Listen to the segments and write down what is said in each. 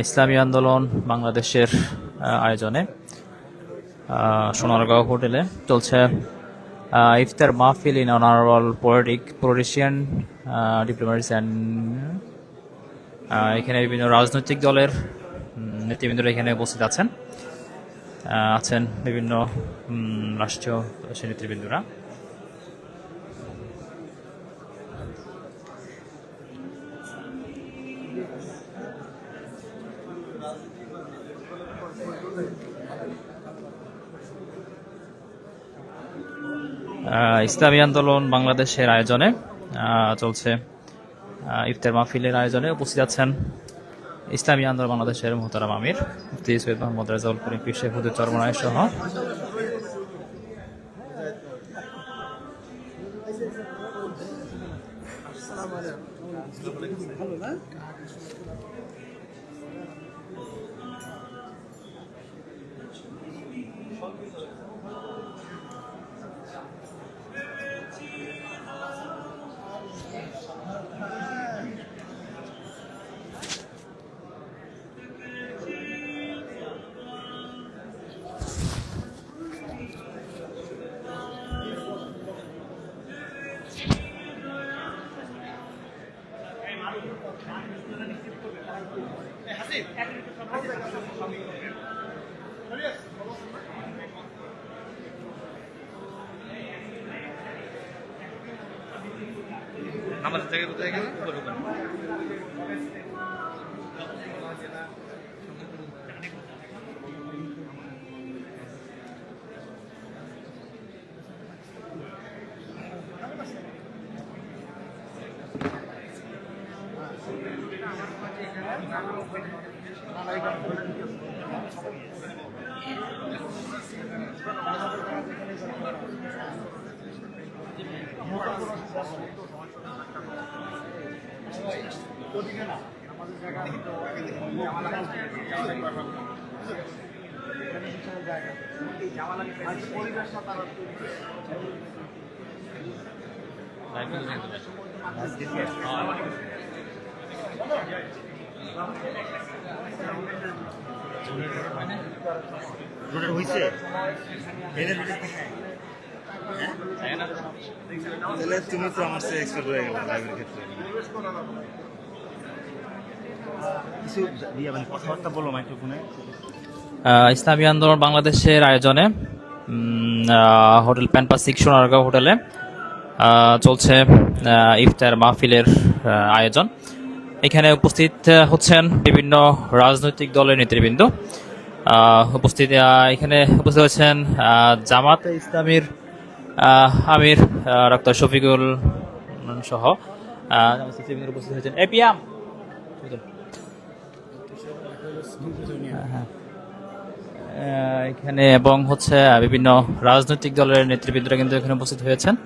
ইসলামী আন্দোলন বাংলাদেশের আয়োজনে সোনারগাঁও হোটেলে চলছে ইফতার মাহফিল in honourable politician diplomats and এখানে বিভিন্ন রাজনৈতিক দলের নেতৃবৃন্দরা এখানে উপস্থিত আছেন বিভিন্ন রাষ্ট্রীয় নেতৃবৃন্দরা। ইসলামী আন্দোলন বাংলাদেশের আয়োজনে চলছে ইফতার মাহফিলের আয়োজনে উপস্থিত আছেন ইসলামী আন্দোলন বাংলাদেশের মোহতারাম আমির মুফতি সৈয়দ মোহাম্মদ রেজাউল করিম পীর হুজুর চরমনাই সহ আমাদের জায়গায় কোথায় গেল তুমি তো আমার চেয়ে এক্সপার্ট হয়ে গেল লাইভের ক্ষেত্রে। কিছু কথাবার্তা বলো মাইক্রোফোনে। ইসলামী আন্দোলন বাংলাদেশের আয়োজনে হোটেল প্যানপাসিক সোনারগাঁও হোটেলে চলছে ইফতার মাহফিলের আয়োজন। এখানে উপস্থিত হচ্ছেন বিভিন্ন রাজনৈতিক দলের নেতৃবৃন্দ। এখানে উপস্থিত হচ্ছেন জামাতে ইসলামীর আমির ডক্টর শফিকুল সহ উপস্থিত হয়েছেন এপিএম এখানে এবং হচ্ছে বিভিন্ন রাজনৈতিক দলের নেতৃবৃন্দরা কিন্তু এখানে উপস্থিত হয়েছেন।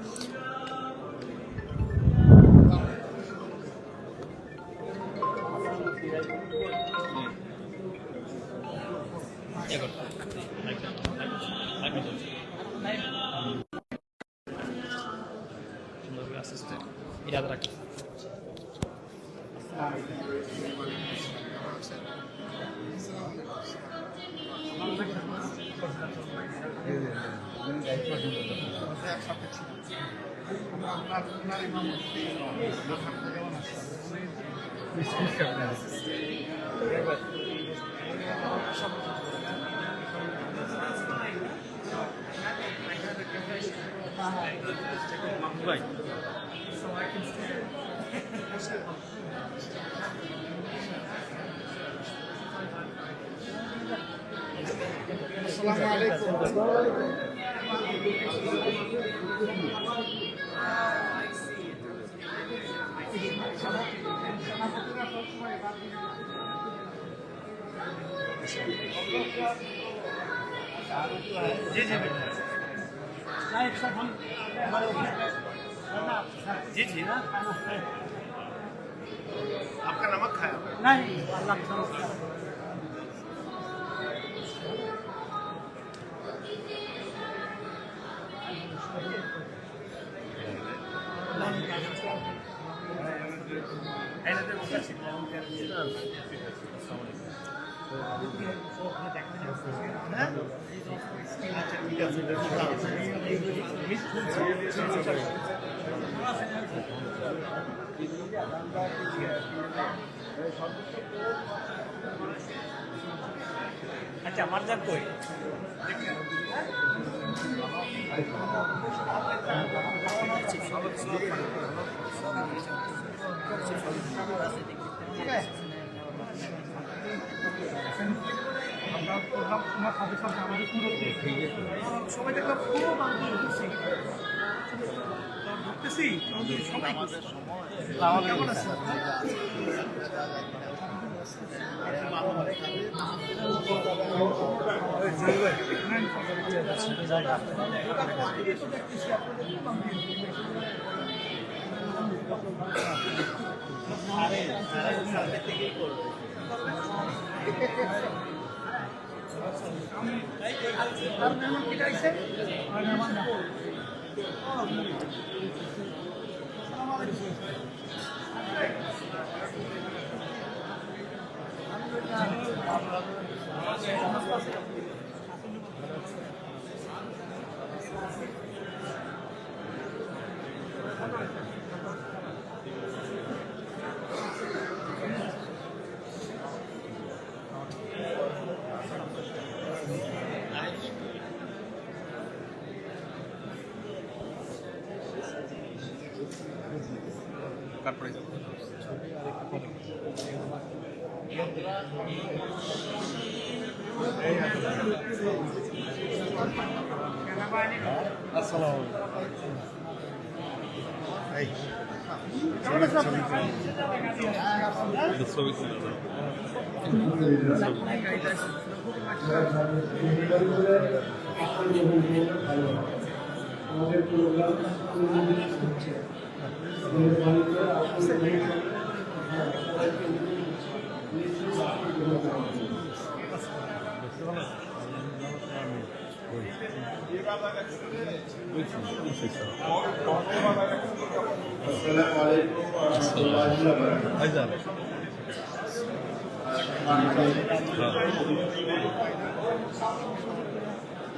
जी जी आपका नमक खाया नहीं এনাদের কথা ছিল হ্যাঁ আচ্ছা ঠিক আছে আচ্ছা আমার যা কই সবাই দেখলাম পুরো বাংলা ঢুকতেছি সবাই কেমন আছে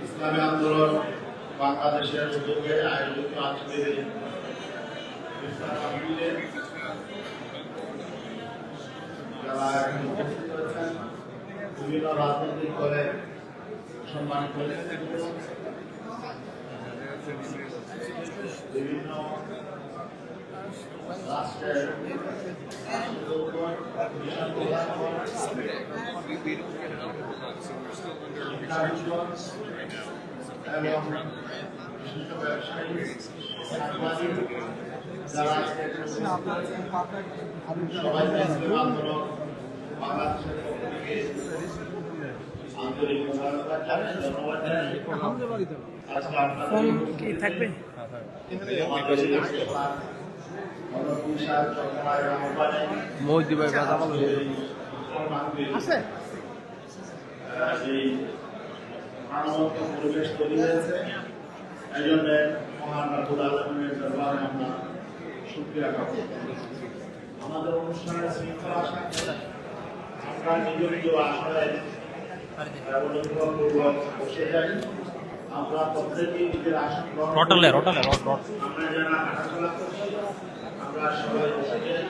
ইসলামী আন্দোলন বাংলাদেশের উদ্যোগে আয়োজিত আজকের এই ইফতার মাহফিলে যারা উপস্থিত হয়েছেন বিভিন্ন রাজনৈতিক দলের সম্মানিত নেতৃবৃন্দ, বিভিন্ন রাষ্ট্রের এবং বিশিষ্ট ব্যবসায়ী সাংবাদিক যারা সবাইকে আন্দোলন বাংলাদেশের পক্ষ থেকে আন্তরিক মোবারকবাদ জানাই, ধন্যবাদ জানাই। আজকে আপনাদের কি থাকবে আছে পরিবেশ তৈরি হয়েছে, এই জন্য মহান রাব্বুল আলামিনের দরবারে আমরা শুকরিয়া জ্ঞাপন করি। আমাদের অনুষ্ঠানের শৃঙ্খলা সাথে আমরা নিজ নিজ আসনে অনুগ্রহপূর্বক বসে যাই। আমরা প্রত্যেকেই নিজের আসন গ্রহণ করি। রটালে আমরা যারা হাঁটাচলা করছি আমরা সবাই বসে যাই।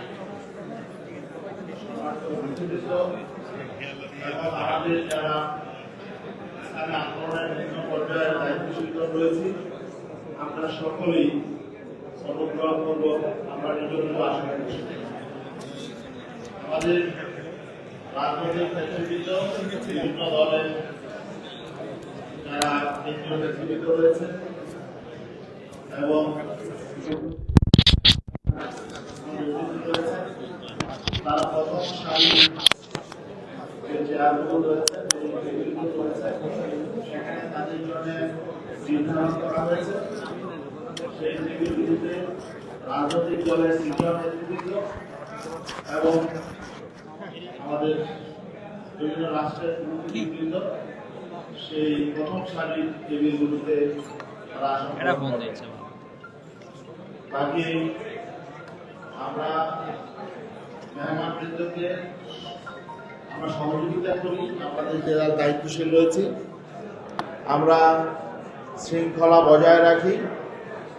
এবং আমাদের যারা ইসলামী আন্দোলনের বিভিন্ন পর্যায়ে দায়িত্বশীল রয়েছি আমরা সকলেই অনুগ্রহপূর্বক আমরা নিজ নিজ আসনে বসে যাই। আমাদের রাজনৈতিক নেতৃবৃন্দ বিভিন্ন দলের যারা কেন্দ্রীয় নেতৃবৃন্দ রয়েছে এবং তারা প্রথম সারি চেয়ারগুলো রয়েছে, সেখানে তাদের জন্য নির্ধারণ করা হয়েছে। সেই টেবিলগুলিতে রাজনৈতিক দলের সিনিয়র নেতৃবৃন্দ এবং আমাদের বিভিন্ন রাষ্ট্রের নেতৃবৃন্দ সেই প্রথম সারির টেবিলগুলোতে তারা আসন গ্রহণ করবে। বাকি আমরা বৃন্দকে আমরা সহযোগিতা করি, আমাদের যারা দায়িত্বশীল রয়েছে আমরা শৃঙ্খলা বজায় রাখি,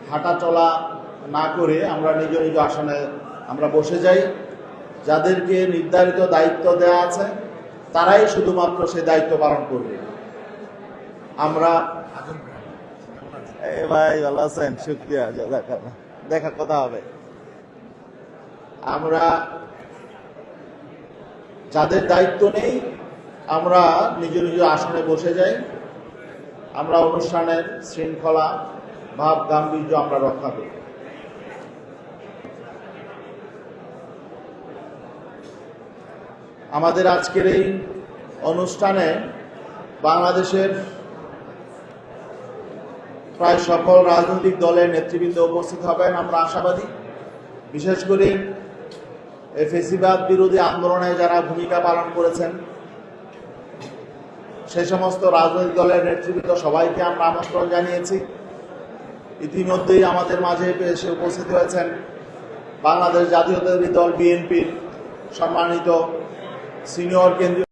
হাঁটা চলা না করে আমরা নিজ নিজ আসনে আমরা বসে যাই। যাদেরকে নির্ধারিত দায়িত্ব দেওয়া আছে তারাই শুধুমাত্র সেই দায়িত্ব পালন করবে। আমরা ভাই ভালো আছেন, শুকরিয়া, দেখা কথা হবে। আমরা যাদের দায়িত্ব নেই আমরা নিজ নিজ আসনে বসে যাই। আমরা অনুষ্ঠানের শৃঙ্খলা ভাব গাম্ভীর্য আমরা রক্ষা করি। আমাদের আজকের এই অনুষ্ঠানে বাংলাদেশের প্রায় সকল রাজনৈতিক দলের নেতৃবৃন্দ উপস্থিত হবেন আমরা আশাবাদী। বিশেষ করে এই ফ্যাসিবাদ বিরোধী আন্দোলনে যারা ভূমিকা পালন করেছেন সেই সমস্ত রাজনৈতিক দলের নেতৃবৃন্দ সবাইকে আমরা আমন্ত্রণ জানিয়েছি। ইতিমধ্যেই আমাদের মাঝে এসে উপস্থিত হয়েছেন বাংলাদেশ জাতীয়তাবাদী দল বিএনপির সম্মানিত সিনিয়র কেন্দ্রীয়